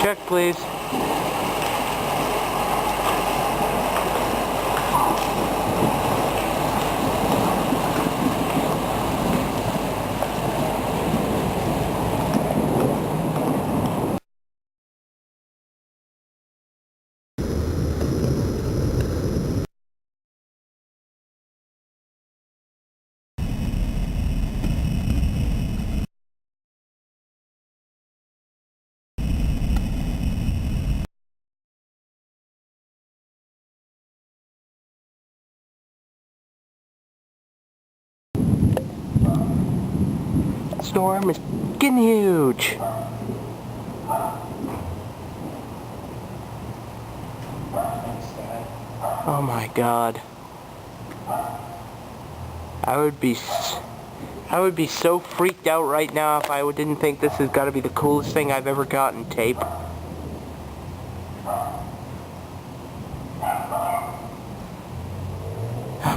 Check, please. Storm is getting huge. Oh my God. I would be so freaked out right now if I didn't think this has got to be the coolest thing I've ever gotten tape.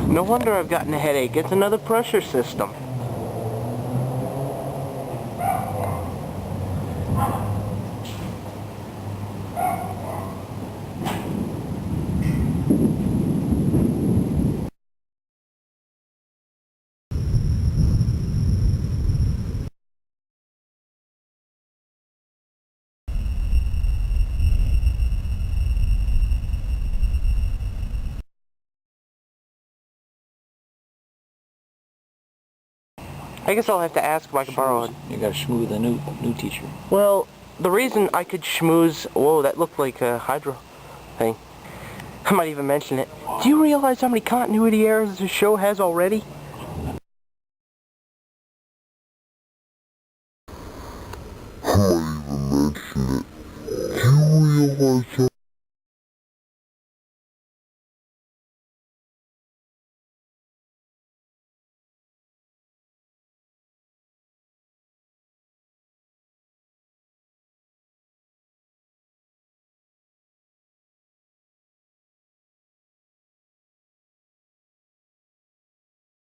No wonder I've gotten a headache. It's another pressure system. I guess I'll have to ask if I can borrow it. You gotta schmooze the new teacher. Well, the reason I could schmooze... Whoa, that looked like a hydro thing. I might even mention it. Do you realize how many continuity errors this show has already? I might even mention it. Do you realize how